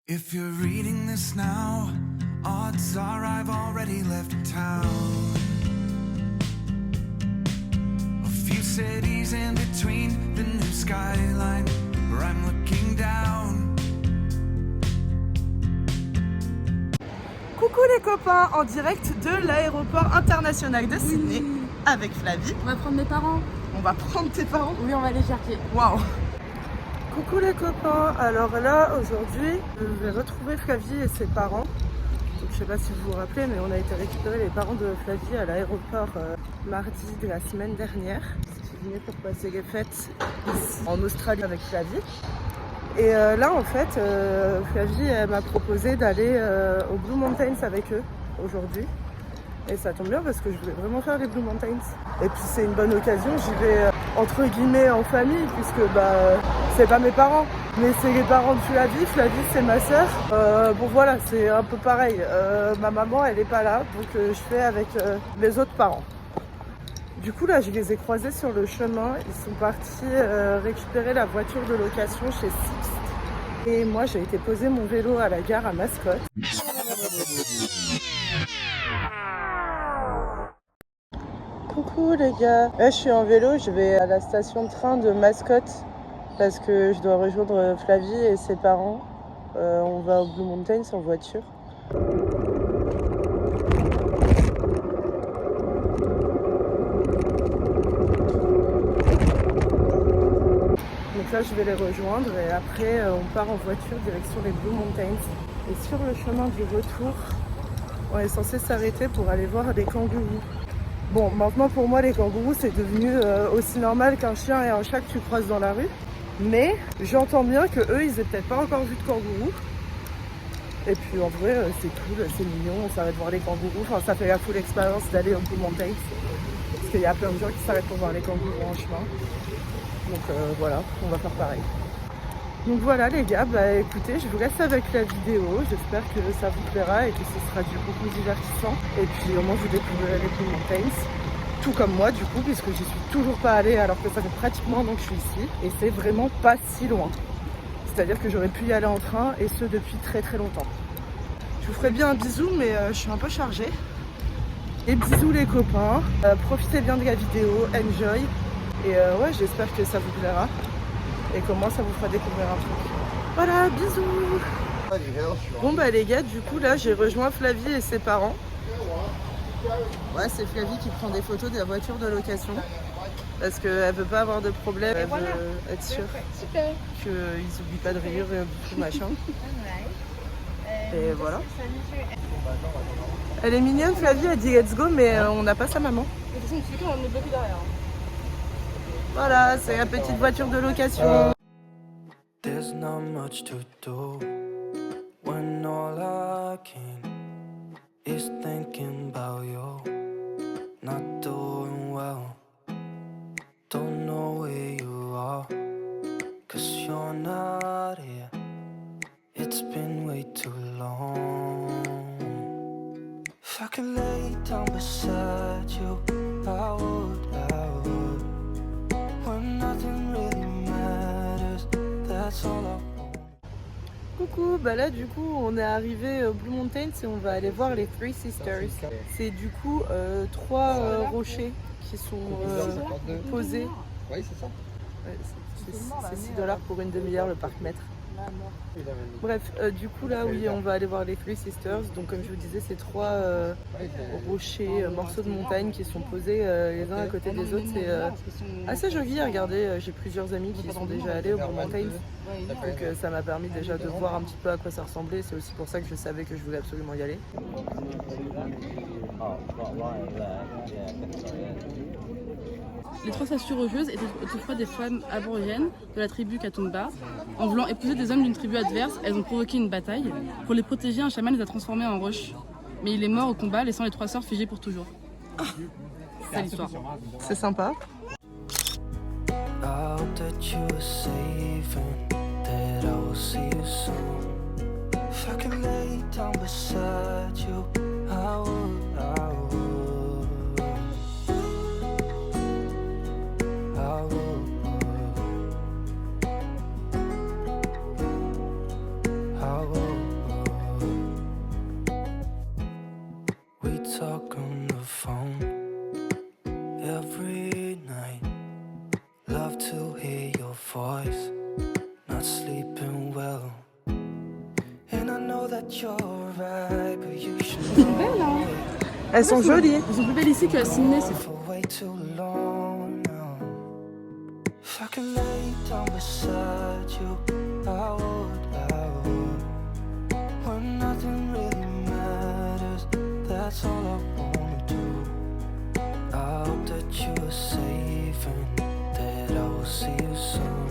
If you're reading this now, odds are I've already left town. A few cities in between the new skyline where I'm looking down. Coucou les copains, en direct de l'aéroport international de Sydney avec Flavie. On va prendre mes parents. On va prendre tes parents? Oui, on va les chercher. Waouh! Coucou les copains, alors là aujourd'hui je vais retrouver Flavie et ses parents. Donc, je sais pas si vous vous rappelez, mais on a été récupérer les parents de Flavie à l'aéroport mardi de la semaine dernière. Je suis venue pour passer les fêtes ici en Australie avec Flavie. Et là en fait Flavie elle m'a proposé d'aller aux Blue Mountains avec eux aujourd'hui. Et ça tombe bien parce que je voulais vraiment faire les Blue Mountains. Et puis c'est une bonne occasion, j'y vais entre guillemets en famille puisque c'est pas mes parents, mais c'est les parents de Flavie. Flavie c'est ma soeur. Bon voilà, c'est un peu pareil. Ma maman elle est pas là, donc je fais avec les autres parents. Du coup là je les ai croisés sur le chemin, ils sont partis récupérer la voiture de location chez Sixt. Et moi j'ai été poser mon vélo à la gare à Mascot. Coucou les gars, là je suis en vélo, je vais à la station de train de Mascot parce que je dois rejoindre Flavie et ses parents. On va aux Blue Mountains en voiture. Donc là je vais les rejoindre et après on part en voiture direction les Blue Mountains. Et sur le chemin du retour, on est censé s'arrêter pour aller voir des kangourous. Bon, maintenant pour moi les kangourous c'est devenu aussi normal qu'un chien et un chat que tu croises dans la rue. Mais j'entends bien que eux ils aient peut-être pas encore vu de kangourous. Et puis en vrai c'est cool, c'est mignon, on s'arrête voir les kangourous. Enfin ça fait la full expérience d'aller aux Blue Mountains. Parce qu'il y a plein de gens qui s'arrêtent pour voir les kangourous en chemin. Donc voilà, on va faire pareil. Donc voilà les gars, écoutez, je vous laisse avec la vidéo. J'espère que ça vous plaira et que ce sera du beaucoup divertissant. Et puis au moins vous découvrirez les Blue Mountains. Tout comme moi du coup, puisque j'y suis toujours pas allée alors que ça fait pratiquement un an que je suis ici. Et c'est vraiment pas si loin. C'est-à-dire que j'aurais pu y aller en train et ce depuis très très longtemps. Je vous ferai bien un bisou mais je suis un peu chargée. Et bisous les copains, profitez bien de la vidéo, enjoy. Et ouais, j'espère que ça vous plaira. Et comment ça vous fera découvrir un truc. Voilà, bisous. Bon les gars, du coup là j'ai rejoint Flavie et ses parents. Ouais, c'est Flavie qui prend des photos de la voiture de location. Parce qu'elle veut pas avoir de problème, elle veut être sûre qu'ils n'oublient pas de rire et tout machin. Et voilà. Elle est mignonne Flavie, elle dit let's go mais on n'a pas sa maman. Voilà, c'est la petite voiture de location. There's not much to do when all I can is thinking about you. Not doing well, don't know where you are, 'cause you're not here. It's been way too long. If I could lay down beside you, I would. When nothing really matters, that's all I want. Coucou, là du coup on est arrivé au Blue Mountains et on va aller voir les Three Sisters. C'est du coup trois rochers qui sont posés. Oui, c'est ça. Ouais, c'est 6$ pour une demi-heure le parc-mètre. Bref, du coup là oui on va aller voir les Three Sisters. Donc comme je vous disais c'est trois rochers, morceaux de montagne qui sont posés les uns à côté des autres. C'est assez joli à regarder. J'ai plusieurs amis qui sont déjà allés aux Blue Mountains. Donc ça m'a permis déjà de voir un petit peu à quoi ça ressemblait. C'est aussi pour ça que je savais que je voulais absolument y aller. Les trois statues rocheuses étaient autrefois des femmes aborigènes de la tribu Katumba. En voulant épouser des hommes d'une tribu adverse, elles ont provoqué une bataille. Pour les protéger, un chaman les a transformées en roches. Mais il est mort au combat, laissant les trois sœurs figées pour toujours. C'est l'histoire. C'est sympa. I hope that you're safe and that I will see you soon. If I could lay down beside you, I would, I would. I would. I would. that you're right, but you should C'est belle, hein? Elles sont jolies. Elles sont plus belles ici qu'à Sydney. know for way too long now. If I could lay down beside you, I would. When nothing really matters, that's all I wanna do. I hope that you are safe and that I will see you soon.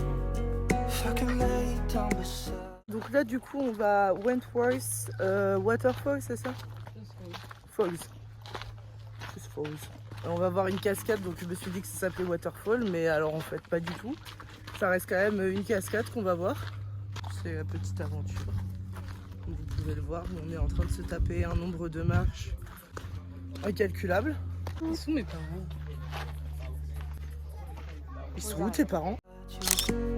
If I could lay down beside. Donc là du coup on va à Wentworth Waterfall, c'est ça? Falls. Just Falls. On va voir une cascade, donc je me suis dit que ça s'appelait Waterfall, mais alors en fait pas du tout. Ça reste quand même une cascade qu'on va voir. C'est la petite aventure. Comme vous pouvez le voir, on est en train de se taper un nombre de marches incalculable. Ils sont mes parents. Ils sont où tes parents?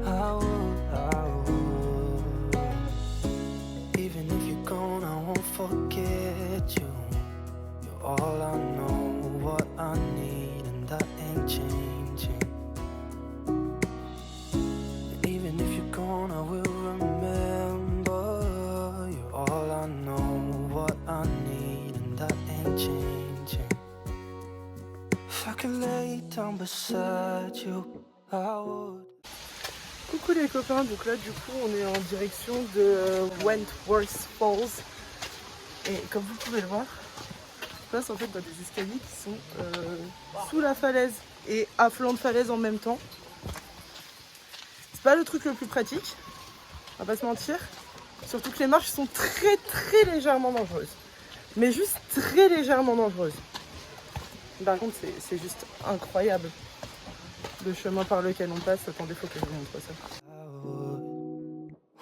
I would. Even if you're gone, I won't forget you. You're all I know, what I need, and that ain't changing. And even if you're gone, I will remember. You're all I know, what I need, and that ain't changing. If I could lay down beside you, I would. Coucou les copains, donc là du coup on est en direction de Wentworth Falls. Et comme vous pouvez le voir, je passe en fait dans des escaliers qui sont sous la falaise et à flanc de falaise en même temps. C'est pas le truc le plus pratique, on va pas se mentir. Surtout que les marches sont très légèrement dangereuses. Mais juste très légèrement dangereuses. Par contre c'est juste incroyable. Le chemin par lequel on passe, attendez, faut que je vous montre ça.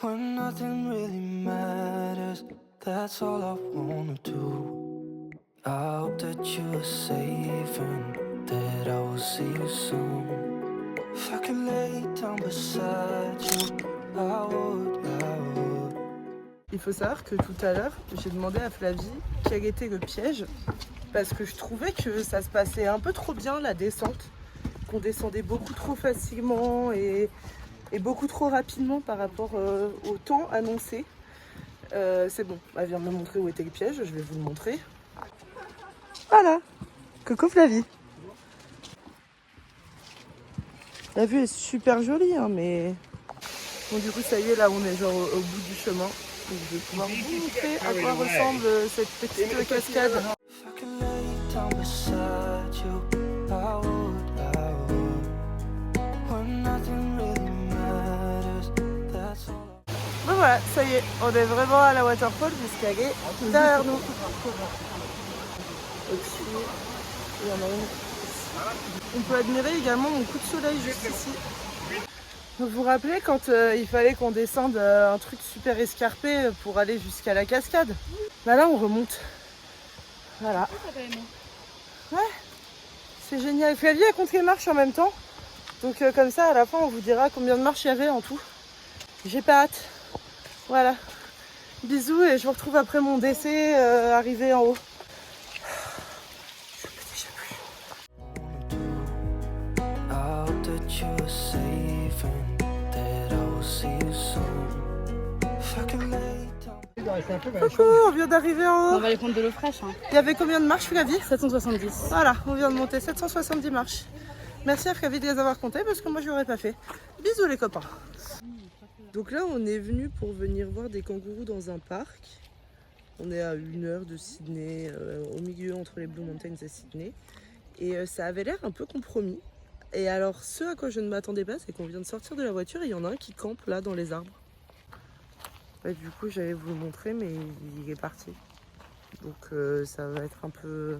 When nothing really matters, that's all I wanna do. I hope that you are safe and that I will see you soon. If I could lay down beside you, I would. Il faut savoir que tout à l'heure, j'ai demandé à Flavie quel était le piège, parce que je trouvais que ça se passait un peu trop bien la descente. On descendait beaucoup trop facilement et beaucoup trop rapidement par rapport au temps annoncé. C'est bon, elle vient de me montrer où était le piège, je vais vous le montrer. Voilà, coucou Flavie. La vue est super jolie, hein, mais bon, du coup ça y est, là on est genre au bout du chemin. Donc, je vais pouvoir vous montrer à quoi ressemble cette petite cascade. If I could lay down beside you, I would. Bon voilà, ça y est, on est vraiment à la waterfall puisqu'elle est derrière nous. Au-dessus, il y en a une ici. On peut admirer également mon coup de soleil juste ici. Vous vous rappelez quand il fallait qu'on descende un truc super escarpé pour aller jusqu'à la cascade? Bah là on remonte. Voilà. Ouais, c'est génial. Flavie a compté les marches en même temps. Donc comme ça à la fin on vous dira combien de marches il y avait en tout. J'ai pas hâte. Voilà. Bisous et je vous retrouve après mon décès arrivé en haut. Coucou, on vient d'arriver en haut. On va aller prendre de l'eau fraîche. Hein. Il y avait combien de marches Flavie? 770. Voilà, on vient de monter 770 marches. Merci à Flavie de les avoir comptées parce que moi je l'aurais pas fait. Bisous les copains. Donc là on est venu pour venir voir des kangourous dans un parc. On est à 1 heure de Sydney, au milieu entre les Blue Mountains et Sydney. Et ça avait l'air un peu compromis. Et alors ce à quoi je ne m'attendais pas, c'est qu'on vient de sortir de la voiture et il y en a un qui campe là dans les arbres. Et du coup j'allais vous le montrer mais il est parti. Donc ça va être un peu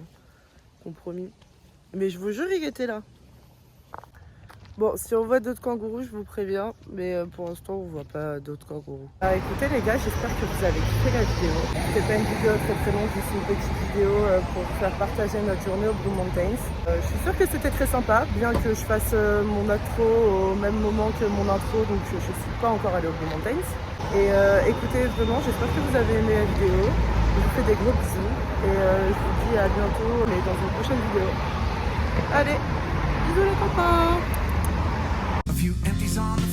compromis. Mais je vous jure il était là. Bon, si on voit d'autres kangourous, je vous préviens, mais pour l'instant, on voit pas d'autres kangourous. Écoutez les gars, j'espère que vous avez kiffé la vidéo. C'était pas une vidéo très longue, juste une petite vidéo pour faire partager notre journée aux Blue Mountains. Je suis sûre que c'était très sympa, bien que je fasse mon outro au même moment que mon intro, donc je suis pas encore allée aux Blue Mountains. Et écoutez, vraiment, j'espère que vous avez aimé la vidéo. Je vous fais des gros bisous et je vous dis à bientôt, mais dans une prochaine vidéo. Allez, bisous les copains! A few empties on the